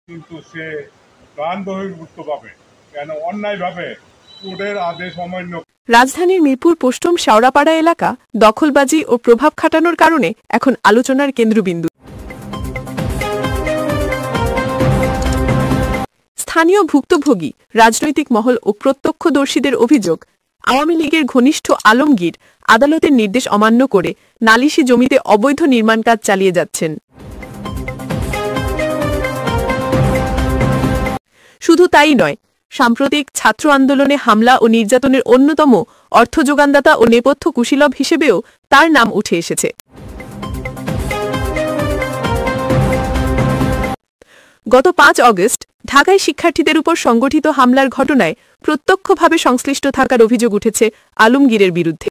কিন্তু সে প্রাণ বহির্ভূত ভাবে কেন অন্যায়ভাবে কোর্টের আদেশ অমান্য। রাজধানীর মিরপুর পশ্চিম শেওড়াপাড়া এলাকা দখলবাজি ও প্রভাব খাটানোর কারণে এখন আলোচনার কেন্দ্রবিন্দু। স্থানীয় ভুক্তভোগী রাজনৈতিক মহল ও প্রত্যক্ষদর্শীদের অভিযোগ, আওয়ামী লীগের ঘনিষ্ঠ আলমগীর আদালতের নির্দেশ অমান্য করে নালিশি জমিতে অবৈধ নির্মাণ কাজ চালিয়ে যাচ্ছেন। শুধু তাই নয়, সাম্প্রতিক ছাত্র আন্দোলনে হামলা ও নির্যাতনের অন্যতম অর্থ যোগানদাতা ও নেপথ্য কুশীলব হিসেবেও তার নাম উঠে এসেছে। গত ৫ অগস্ট ঢাকায় শিক্ষার্থীদের উপর সংগঠিত হামলার ঘটনায় প্রত্যক্ষভাবে সংশ্লিষ্ট থাকার অভিযোগ উঠেছে আলমগীরের বিরুদ্ধে।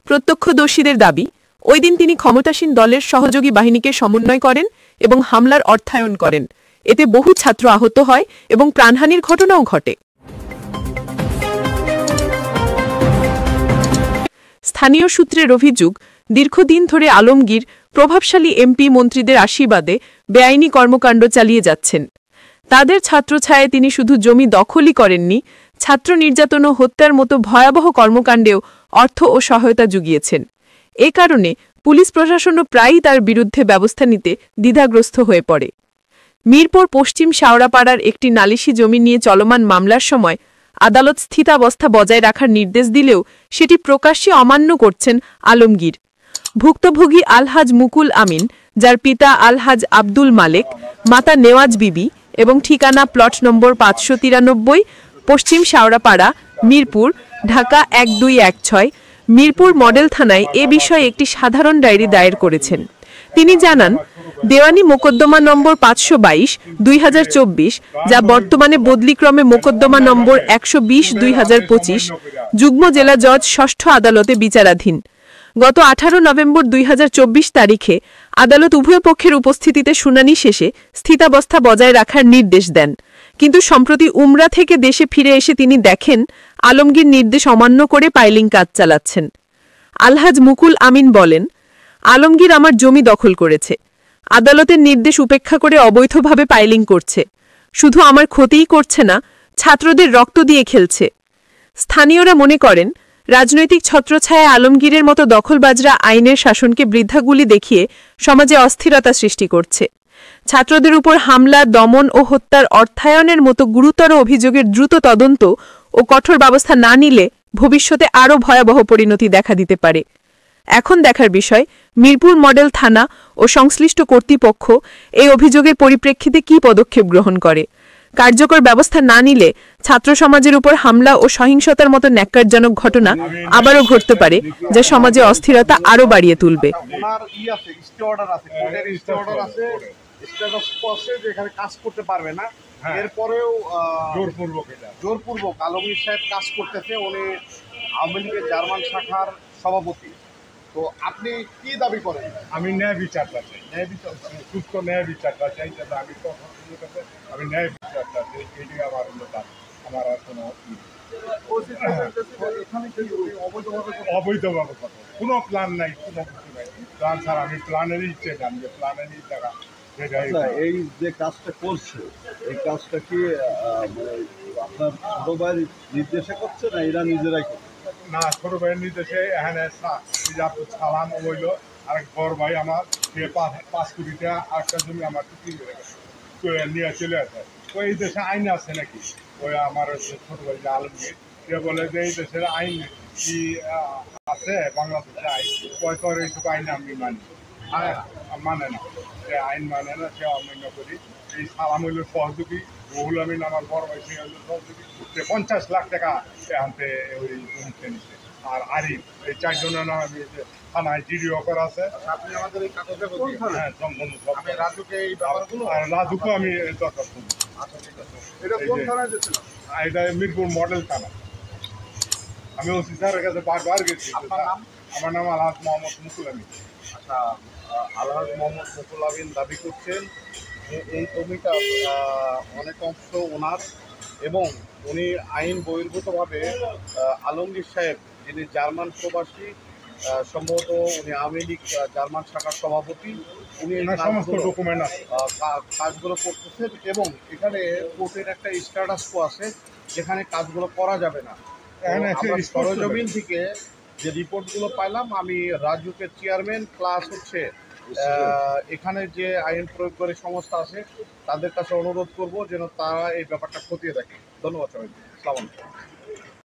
প্রত্যক্ষদর্শীদের দাবি, ওই দিন তিনি ক্ষমতাসীন দলের সহযোগী বাহিনীকে সমন্বয় করেন এবং হামলার অর্থায়ন করেন। এতে বহু ছাত্র আহত হয় এবং প্রাণহানির ঘটনাও ঘটে। স্থানীয় সূত্রের অভিযোগ, দীর্ঘদিন ধরে আলমগীর প্রভাবশালী এমপি মন্ত্রীদের আশীর্বাদে বেআইনি কর্মকাণ্ড চালিয়ে যাচ্ছেন। তাদের ছত্রছায়ায় তিনি শুধু জমি দখলই করেননি, ছাত্র নির্যাতন ও হত্যার মতো ভয়াবহ কর্মকাণ্ডেও অর্থ ও সহায়তা জুগিয়েছেন। এ কারণে পুলিশ প্রশাসনও প্রায়ই তার বিরুদ্ধে ব্যবস্থা নিতে দ্বিধাগ্রস্ত হয়ে পড়ে। মিরপুর পশ্চিম শেওড়াপাড়ার একটি নালিশি জমি নিয়ে চলমান মামলার সময় আদালত স্থিতাবস্থা বজায় রাখার নির্দেশ দিলেও সেটি প্রকাশ্যে অমান্য করছেন আলমগীর। ভুক্তভোগী আলহাজ মুকুল আমিন, যার পিতা আলহাজ আব্দুল মালেক, মাতা নেওয়াজ বিবি এবং ঠিকানা প্লট নম্বর ৫৯৩, পশ্চিম শেওড়াপাড়া, মিরপুর, ঢাকা ১২১৬, মিরপুর মডেল থানায় এ বিষয়ে একটি সাধারণ ডায়েরি দায়ের করেছেন। তিনি জানান, দেওয়ানি মোকদ্দমা নম্বর ৫২২/২০২৪, যা বর্তমানে বদলিক্রমে মোকদ্দমা নম্বর ১২০/২০২৫, যুগ্ম জেলা জজ ৬ষ্ঠ আদালতে বিচারাধীন। গত ১৮ নভেম্বর ২০২৪ তারিখে আদালত উভয় পক্ষের উপস্থিতিতে শুনানি শেষে স্থিতাবস্থা বজায় রাখার নির্দেশ দেন। কিন্তু সম্প্রতি উমরা থেকে দেশে ফিরে এসে তিনি দেখেন আলমগীর নির্দেশ অমান্য করে পাইলিং কাজ চালাচ্ছেন। আলহাজ মুকুল আমিন বলেন, আলমগীর আমার জমি দখল করেছে, আদালতের নির্দেশ উপেক্ষা করে অবৈধভাবে পাইলিং করছে। শুধু আমার ক্ষতিই করছে না, ছাত্রদের রক্ত দিয়ে খেলছে। স্থানীয়রা মনে করেন, রাজনৈতিক ছত্রছায়ায় আলমগীরের মতো দখলবাজরা আইনের শাসনকে বৃদ্ধাগুলি দেখিয়ে সমাজে অস্থিরতা সৃষ্টি করছে। ছাত্রদের উপর হামলা, দমন ও হত্যার অর্থায়নের মতো গুরুতর অভিযোগের দ্রুত তদন্ত ও কঠোর ব্যবস্থা না নিলে ভবিষ্যতে আরও ভয়াবহ পরিণতি দেখা দিতে পারে। এখন দেখার বিষয়, মিরপুর মডেল থানা ও সংশ্লিষ্ট কর্তৃপক্ষ এই অভিযোগের পরিপ্রেক্ষিতে কী পদক্ষেপ গ্রহণ করে। কার্যকর ব্যবস্থা না নিলে ছাত্র সমাজের উপর হামলা ও সহিংসতার মতো ন্যাক্কারজনক ঘটনা আবারও ঘটতে পারে, যা সমাজে অস্থিরতা আরও বাড়িয়ে তুলবে। কাজ করতে পারবে না, এরপরেও জোরপূর্বক আলমগীর সাহেব কাজ করতেছে। উনি আওয়ামী লীগের জার্মান শাখার সভাপতি। তো আপনি কি দাবি করেন? আমি ন্যায় বিচারটা চাই, সুস্থ ন্যায় বিচারটা চাই, যাতে আমি ন্যায় বিচারটা চাই। এটি আমার আমার আর কোনো অবৈধভাবে কথা, কোনো প্ল্যান নাই, কোনো কিছু নাই। প্ল্যান ছাড়া আমি প্ল্যানেরই ইচ্ছে জানি যে প্ল্যানেরই টাকা। এই যে কাজটা করছে, এই কাজটা কি আপনার ছোট ভাইয়ের নির্দেশে করছে না এরা নিজেরাই করছে? না, ছোট ভাইয়ের নির্দেশে এখানে সালাম হইল। আরেক বড় ভাই আমার, সে ৫ কোটি টাকা আরেকটা জমি আমার নিয়ে চলে আসে। তো এই দেশে আইন আছে নাকি? ওই আমার ছোট ভাই যে আলমগীর, সে বলে যে এই দেশের আইন কি আছে, বাংলাদেশের আইন, তোর এইটুকু আইন আমি মানি। মানে না, সে আইন মানে না, সে অমান্য করি। এই সালাম হইল সহযোগী, রুহুল আমিন আমার বড় ভাই, সে হইল সহযোগী। সে 50 লাখ টাকা আনতে ওই জমিতে নিচ্ছে। আর আরিফ, এই 4 জনের নাম আমি থানায় জিডিও করা আছে। আপনি আমাদের এই কাগজে হ্যাঁ, সম্পূর্ণ আমি রাজুকে এই ব্যাপারগুলো, আর রাজুকে আমি দরকার করবো। আচ্ছা, ঠিক আছে। এটা কোন থানায় দিয়েছিলাম? এটা মিরপুর মডেল থানা। আমি ওসি স্যারের কাছে বারবার গেছি। আপনার নাম? আমার নাম আলহাজ মোহাম্মদ মুকুল আমিন। আচ্ছা, আলহাজ মোহাম্মদ মুকুল আমিন দাবি করছেন যে এই জমিটা অনেক অংশ ওনার, এবং উনি আইন বহির্ভূতভাবে আলমগীর সাহেব, যিনি জার্মান প্রবাসী, সম্ভবত উনি আওয়ামী লীগ জার্মান শাখার সভাপতি। উনি এই ওনার সমস্ত কাজগুলো ডকুমেন্ট আছে। কাজগুলো করতেছেন এবং এখানে কোর্টের একটা স্ট্যাটাস কো আছে যেখানে কাজগুলো করা যাবে না। তো এখানে একটা আমরা report চলে। সরজমিন থেকে যে রিপোর্টগুলো পাইলাম, আমি রাজুকের চেয়ারম্যান প্লাস হচ্ছে এখানে যে আইন প্রয়োগকারী সংস্থা আছে তাদের কাছে অনুরোধ করব যেন তারা এই ব্যাপারটা খতিয়ে দেখে। ধন্যবাদ সবাইকে। আসসালামু আলাইকুম।